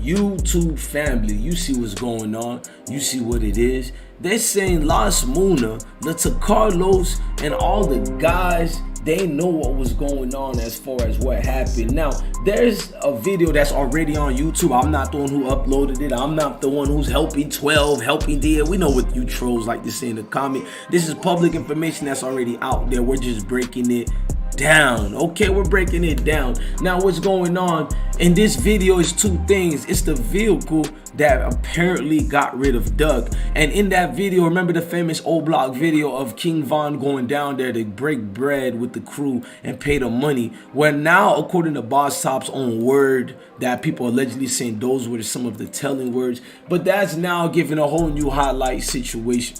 YouTube family, you see what's going on. You see what it is. They're saying Las Muna, Lata Carlos, and all the guys, they know what was going on as far as what happened. Now, there's a video that's already on YouTube. I'm not the one who uploaded it. I'm not the one who's helping 12, helping dear. We know what you trolls like to say in the comment. This is public information that's already out there. We're just breaking it down. Okay, we're breaking it down. Now, what's going on in this video is two things. It's the vehicle that apparently got rid of Doug, and in that video, remember the famous old block video of King Von going down there to break bread with the crew and pay the money? Well, now, according to Boss Top's own word, that people allegedly saying those were some of the telling words, but that's now giving a whole new highlight situation.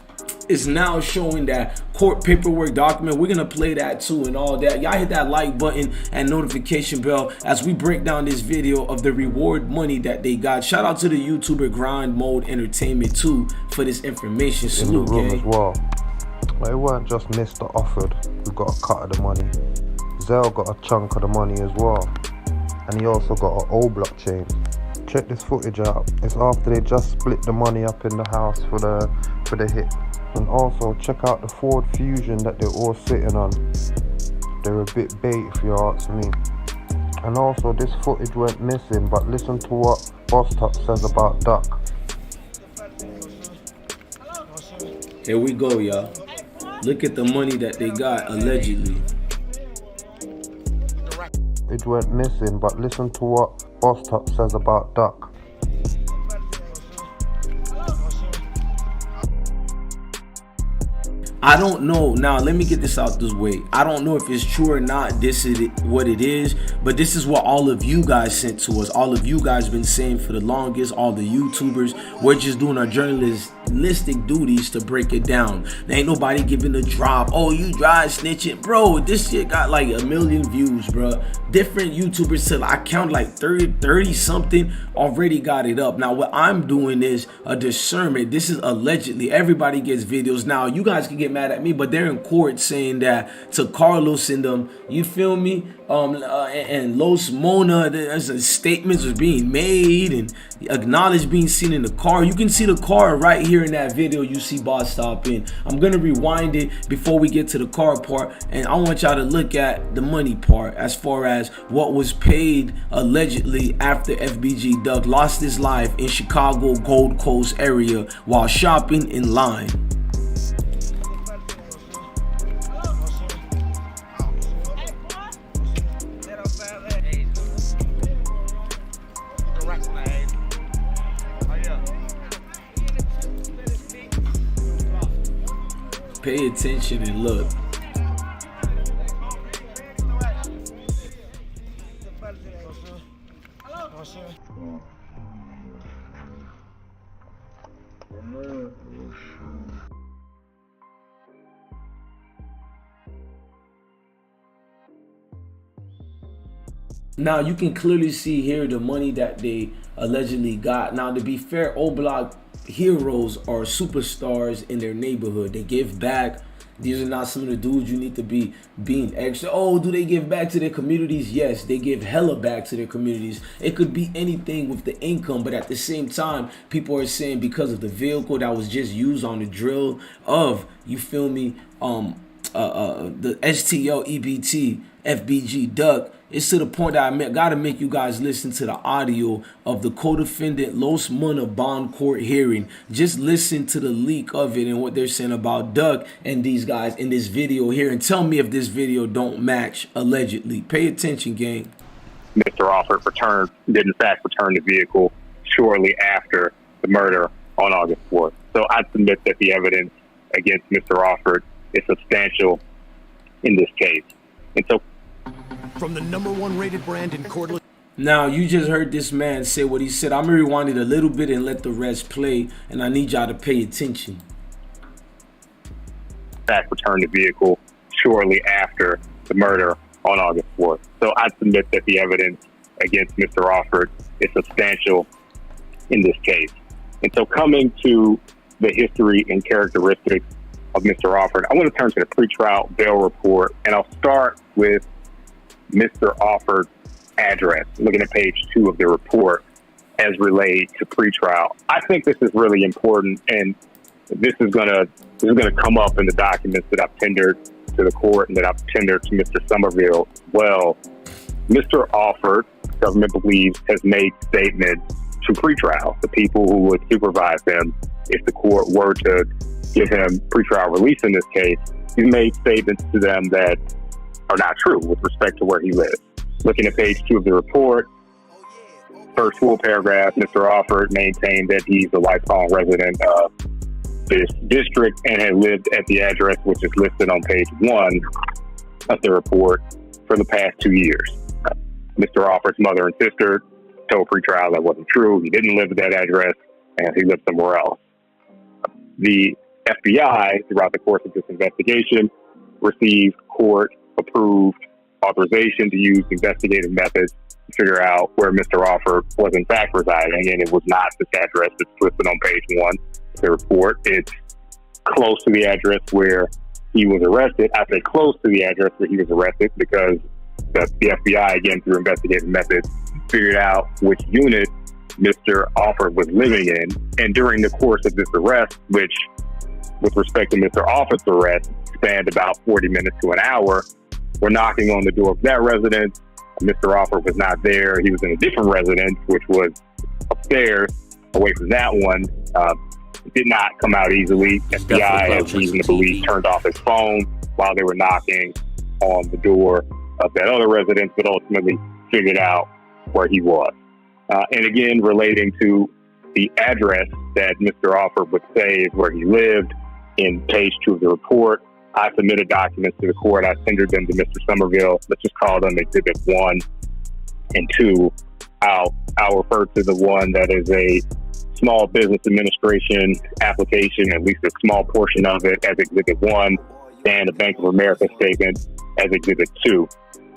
Is now showing that court paperwork document. We're gonna play that too and all that. Y'all hit that like button and notification bell as we break down this video of the reward money that they got. Shout out to the YouTuber Grind Mode Entertainment too for this information. Salute, in the room gang. as well. But it weren't just Mr. Offered who got a cut of the money. Zell got a chunk of the money as well, and he also got an old blockchain. Check this footage out. It's after they just split the money up in the house for the hit. And also check out the Ford Fusion that they're all sitting on. They're a bit bait if you ask me. And also this footage went missing, but listen to what Boss Top says about Duck. Here we go, y'all. Look at the money that they got allegedly. It went missing, but listen to what Boss Top says about Duck. I don't know. Now, let me get this out this way. I don't know if it's true or not. This is what it is, but this is what all of you guys sent to us. All of you guys been saying for the longest, all the YouTubers. We're just doing our journalistic duties to break it down. There ain't nobody giving a drop. Oh, you dry snitching. Bro, this shit got like 1 million views, bro. Different YouTubers till I count like 30 something already got it up. Now, what I'm doing is a discernment. This is allegedly. Everybody gets videos. Now, you guys can get mad at me, but they're in court saying that to Carlos and them, you feel me, and Los Mona, there's statements was being made and acknowledged being seen in the car. You can see the car right here in that video you see Boss Top in. I'm gonna rewind it before we get to the car part, and I want y'all to look at the money part as far as what was paid allegedly after FBG Doug lost his life in Chicago Gold Coast area while shopping in line. Pay attention and look. Now you can clearly see here the money that they allegedly got. Now, to be fair, old block heroes are superstars in their neighborhood. They give back. These are not some of the dudes you need to be being extra. Oh, do they give back to their communities? Yes, they give hella back to their communities. It could be anything with the income, but at the same time, people are saying because of the vehicle that was just used on the drill of, you feel me, the STL EBT FBG Duck, it's to the point that I gotta make you guys listen to the audio of the co-defendant Los Muna bond court hearing. Just listen to the leak of it and what they're saying about Duck and these guys in this video here, and tell me if this video don't match allegedly. Pay attention, gang. Mr. Offer did in fact return the vehicle shortly after the murder on August 4th. So I submit that the evidence against Mr. Offord is substantial in this case. And so, from the #1 rated brand in cordless. Now, you just heard this man say what he said. I'm gonna rewind it a little bit and let the rest play, and I need y'all to pay attention. Back returned the vehicle shortly after the murder on August 4th. So I submit that the evidence against Mr. Offord is substantial in this case. And so, coming to the history and characteristics of Mr. Offord, I want to turn to the pretrial bail report, and I'll start with Mr. Offord's address. Looking at page 2 of the report, as relayed to pretrial. I think this is really important, and this is gonna come up in the documents that I've tendered to the court and that I've tendered to Mr. Somerville. Well, Mr. Alford, government believes, has made statements to pretrial, the people who would supervise him if the court were to give him pretrial release in this case. He's made statements to them that are not true with respect to where he lives. Looking at page 2 of the report, first full paragraph, Mr. Alford maintained that he's a lifelong resident of this district and had lived at the address which is listed on page 1 of the report for the past 2 years. Mr. Alford's mother and sister told pretrial that wasn't true. He didn't live at that address and he lived somewhere else. The FBI, throughout the course of this investigation, received court-approved authorization to use investigative methods to figure out where Mr. Alford was in fact residing, and it was not this address that's listed on page 1 of the report. It's close to the address where he was arrested. I say close to the address where he was arrested because the FBI, again, through investigative methods, figured out which unit Mr. Alford was living in. And during the course of this arrest, which, with respect to Mr. Alford's arrest, spanned about 40 minutes to an hour, we're knocking on the door of that residence. Mr. Alford was not there. He was in a different residence, which was upstairs, away from that one. It did not come out easily. FBI has reason to believe turned off his phone while they were knocking on the door of that other residence, but ultimately figured out where he was. And again, relating to the address that Mr. Alford would say is where he lived in page 2 of the report, I submitted documents to the court. I tendered them to Mr. Somerville. Let's just call them Exhibit 1 and 2. I'll refer to the one that is a Small Business Administration application, at least a small portion of it, as Exhibit 1, and the Bank of America statement as Exhibit 2.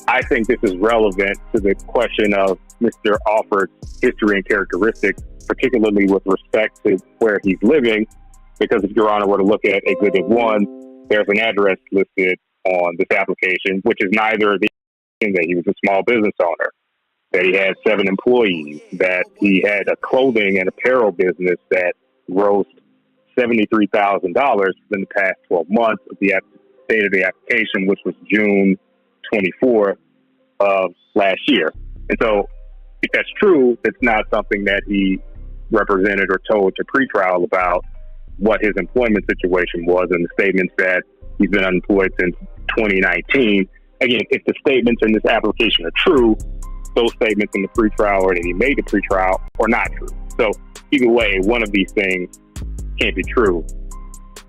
I think this is relevant to the question of Mr. Alford's history and characteristics, particularly with respect to where he's living, because if Your Honor were to look at Exhibit 1, there's an address listed on this application, which is neither the that he was a small business owner, that he had 7 employees, that he had a clothing and apparel business that grossed $73,000 in the past 12 months of the date of the application, which was June 24th of last year. And so if that's true, it's not something that he represented or told to pretrial about what his employment situation was, and the statements that he's been unemployed since 2019. Again, if the statements in this application are true, those statements in the pretrial or that he made the pretrial are not true. So either way, one of these things can't be true.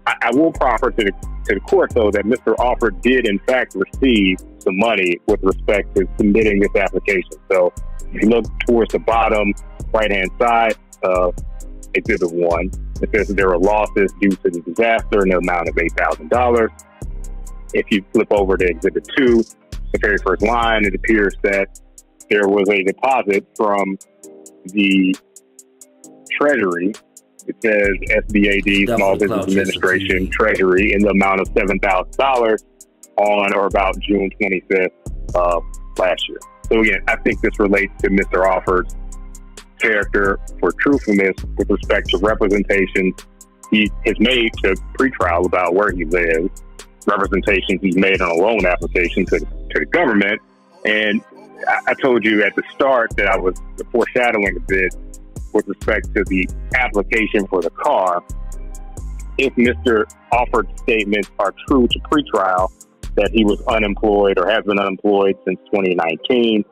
I will proffer to the court, though, that Mr. Alford did, in fact, receive some money with respect to submitting this application. So if you look towards the bottom right-hand side of Exhibit 1, it says that there were losses due to the disaster in the amount of $8,000. If you flip over to Exhibit 2, the very first line, it appears that there was a deposit from the Treasury. It says SBAD, Small Business Administration, Treasury, in the amount of $7,000 on or about June 25th of last year. So again, I think this relates to Mr. Alford's character for truthfulness with respect to representations he has made to pretrial about where he lives, representations he's made on a loan application to the government. And I told you at the start that I was foreshadowing a bit with respect to the application for the car. If Mr. Alford's statements are true to pretrial, that he was unemployed or has been unemployed since 2019,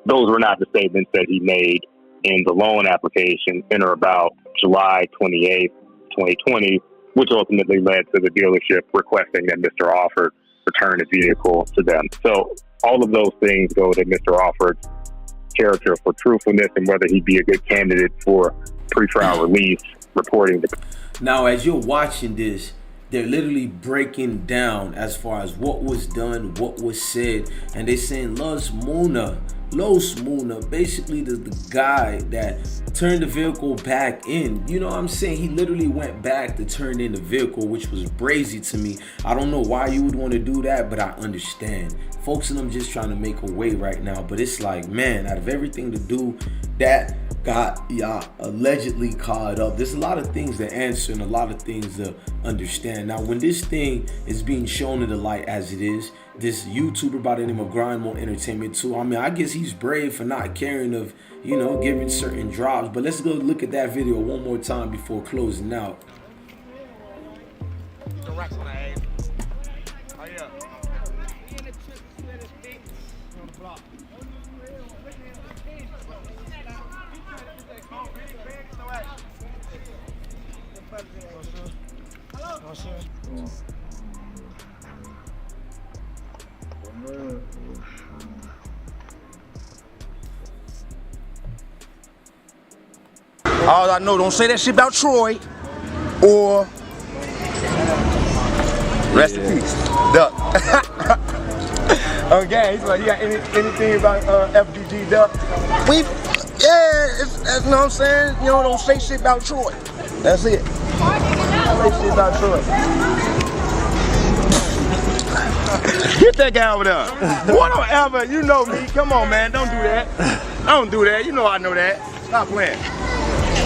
those were not the statements that he made in the loan application in or about July 28th, 2020, which ultimately led to the dealership requesting that Mr. Alford return the vehicle to them. So all of those things go to Mr. Alford's character for truthfulness and whether he'd be a good candidate for pretrial release, reporting the... Now, as you're watching this, they're literally breaking down as far as what was done, what was said, and they're saying Los Muna, basically the guy that turned the vehicle back in. You know what I'm saying? He literally went back to turn in the vehicle, which was brazy to me. I don't know why you would want to do that, but I understand. Folks and them just trying to make a way right now, but it's like, man, out of everything to do, that got y'all allegedly caught up. There's a lot of things to answer and a lot of things to understand. Now, when this thing is being shown in the light as it is, this YouTuber by the name of Grindmo Entertainment too, I mean, I guess he's brave for not caring of, you know, giving certain drops. But let's go look at that video one more time before closing out. All I know, don't say that shit about Troy or rest in peace, Duck. Okay, he's like, you got anything about FBG, Duck? You know what I'm saying? You know, don't say shit about Troy. That's it. Don't say shit about Troy. Get that guy over there. Whatever, you know me. Come on, man, don't do that. Don't do that. You know I know that. Stop playing.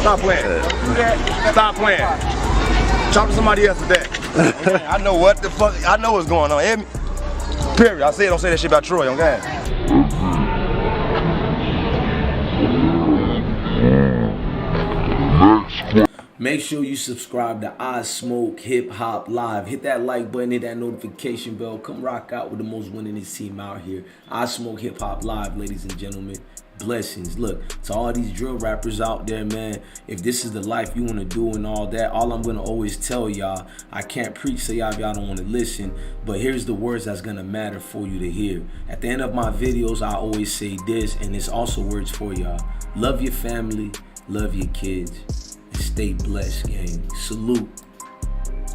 Stop playing. Do that. Stop playing. Talk to somebody else today. Okay? I know what the fuck. I know what's going on. Hear me? Period. I said don't say that shit about Troy. Okay? Make sure you subscribe to I Smoke Hip Hop Live. Hit that like button, hit that notification bell. Come rock out with the most winningest team out here. I Smoke Hip Hop Live, ladies and gentlemen. Blessings. Look, to all these drill rappers out there, man, if this is the life you want to do and all that, all I'm going to always tell y'all, I can't preach to y'all if y'all don't want to listen, but here's the words that's going to matter for you to hear. At the end of my videos, I always say this, and it's also words for y'all. Love your family, love your kids, and stay blessed, gang. Salute.